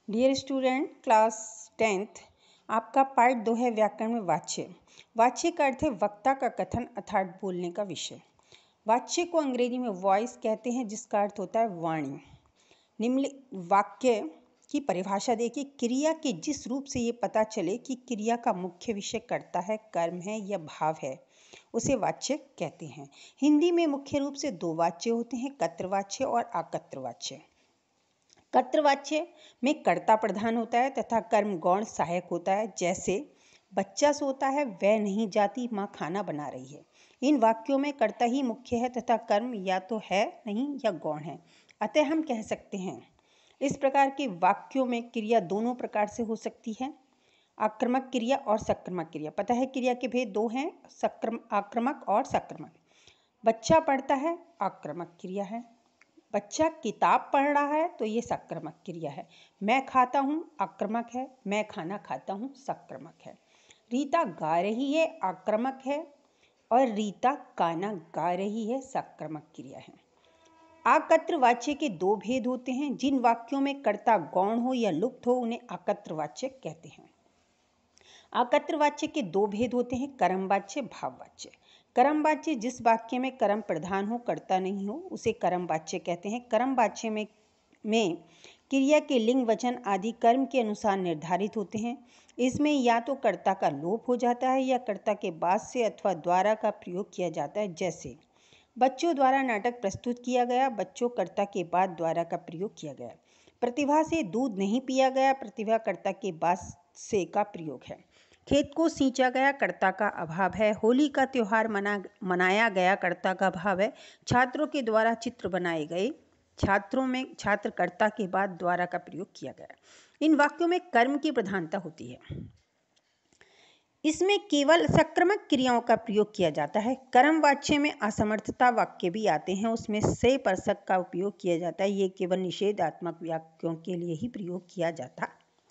Dear student, class 10th, आपका part 2 है व्याकरण में वाच्य। वाच्य का अर्थ है वक्ता का कथन अर्थात बोलने का विषय। वाच्य को अंग्रेजी में वॉइस कहते हैं, जिसका अर्थ होता है वाणी। निम्न वाक्य की परिभाषा देखिए। क्रिया के जिस रूप से ये पता चले कि क्रिया का मुख्य विषय कर्ता है, कर्म है या भाव है, उसे वाच्य कहते हैं। हिंदी में मुख्य रूप से दो वाच्य होते हैं, कर्तृवाच्य और अकर्तृवाच्य। कर्तृवाच्य में कर्ता प्रधान होता है तथा कर्म गौण सहायक होता है। जैसे बच्चा सोता है, वह नहीं जाती, माँ खाना बना रही है। इन वाक्यों में कर्ता ही मुख्य है तथा कर्म या तो है नहीं या गौण है। अतः हम कह सकते हैं इस प्रकार के वाक्यों में क्रिया दोनों प्रकार से हो सकती है, आक्रमक क्रिया और सक्रमक क्रिया। पता है क्रिया के भेद दो हैं, आक्रमक और सक्रमक। बच्चा पढ़ता है, आक्रमक क्रिया है। बच्चा किताब पढ़ रहा है तो ये सक्रमक क्रिया है। मैं खाता हूँ, आक्रमक है। मैं खाना खाता हूँ, सक्रमक है। रीता गा रही है, आक्रमक है, और रीता गाना गा रही है, सक्रमक क्रिया है। आकर्तृवाच्य के दो भेद होते हैं। जिन वाक्यों में कर्ता गौण हो या लुप्त हो, उन्हें आकर्तृवाच्य कहते हैं। आकर्तृवाच्य के दो भेद होते हैं, कर्मवाच्य, भाववाच्य। कर्मवाच्य जिस वाक्य में कर्म प्रधान हो, कर्ता नहीं हो, उसे कर्मवाच्य कहते हैं। कर्मवाच्य में क्रिया के लिंग वचन आदि कर्म के अनुसार निर्धारित होते हैं। इसमें या तो कर्ता का लोप हो जाता है या कर्ता के बाद से अथवा द्वारा का प्रयोग किया जाता है। जैसे बच्चों द्वारा नाटक प्रस्तुत किया गया, बच्चों कर्ता के बाद द्वारा का प्रयोग किया गया। प्रतिभा से दूध नहीं पिया गया, प्रतिभा कर्ता के बाद से का प्रयोग है। खेत को सींचा गया, कर्ता का अभाव है। होली का त्यौहार मनाया गया, कर्ता का भाव है। छात्रों के द्वारा चित्र बनाए गए, छात्रों में छात्र कर्ता के बाद द्वारा का प्रयोग किया गया। इन वाक्यों में कर्म की प्रधानता होती है। इसमें केवल सक्रमक क्रियाओं का प्रयोग किया जाता है। कर्मवाच्य में असमर्थता वाक्य भी आते हैं, उसमें से परसक का उपयोग किया जाता है। ये केवल निषेधात्मक वाक्यों के लिए ही प्रयोग किया जाता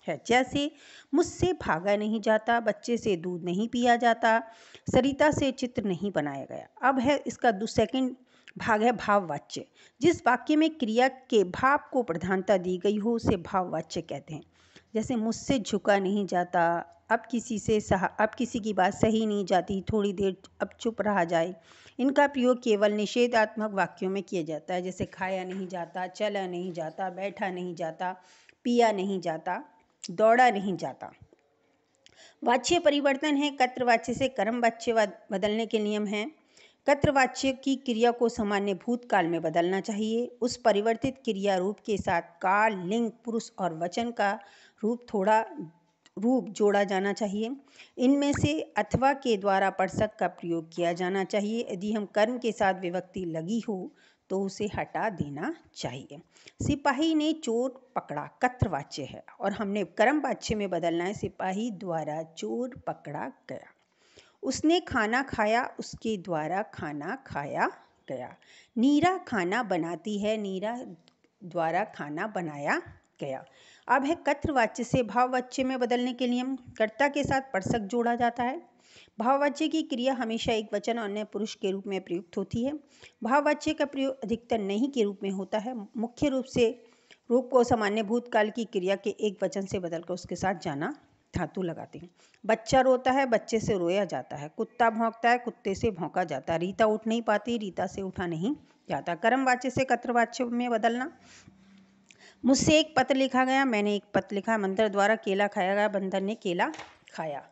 है। जैसे मुझसे भागा नहीं जाता, बच्चे से दूध नहीं पिया जाता, सरिता से चित्र नहीं बनाया गया। अब है इसका सेकंड भाग है भाववाच्य। जिस वाक्य में क्रिया के भाव को प्रधानता दी गई हो, उसे भाववाच्य कहते हैं। जैसे मुझसे झुका नहीं जाता, अब किसी की बात सही नहीं जाती, थोड़ी देर अब चुप रहा जाए। इनका प्रयोग केवल निषेधात्मक वाक्यों में किया जाता है। जैसे खाया नहीं जाता, चला नहीं जाता, बैठा नहीं जाता, पिया नहीं जाता, दौड़ा नहीं जाता। वाच्य परिवर्तन है। कर्तृवाच्य से कर्मवाच्य बदलने के नियम हैं। कर्तृवाच्य की क्रिया को सामान्य भूतकाल में बदलना चाहिए। उस परिवर्तित क्रिया रूप के साथ काल, लिंग, पुरुष और वचन का रूप जोड़ा जाना चाहिए। इनमें से अथवा के द्वारा परसक का प्रयोग किया जाना चाहिए। यदि हम कर्म के साथ विभक्ति लगी हो तो उसे हटा देना चाहिए। सिपाही ने चोर पकड़ा, कर्तृवाच्य है, और हमने कर्मवाच्य में बदलना है, सिपाही द्वारा चोर पकड़ा गया। उसने खाना खाया, उसके द्वारा खाना खाया गया। नीरा खाना बनाती है, नीरा द्वारा खाना बनाया गया। अब है कर्तृवाच्य से भाववाच्य में बदलने के नियम। कर्ता के साथ परसक जोड़ा जाता है। भाववाच्य की क्रिया हमेशा एक वचन और अन्य पुरुष के रूप में प्रयुक्त होती है। भाववाच्य का प्रयोग अधिकतर नहीं के रूप में होता है। मुख्य रूप को सामान्य भूतकाल की क्रिया के एक वचन से बदलकर उसके साथ जाना धातु लगाते हैं। बच्चा रोता है, बच्चे से रोया जाता है। कुत्ता भौंकता है, कुत्ते से भौंका जाता है। रीता उठ नहीं पाती, रीता से उठा नहीं जाता। कर्मवाच्य से कर्तृवाच्य में बदलना। मुझसे एक पत्र लिखा गया, मैंने एक पत्र लिखा। बंदर द्वारा केला खाया गया, बंदर ने केला खाया।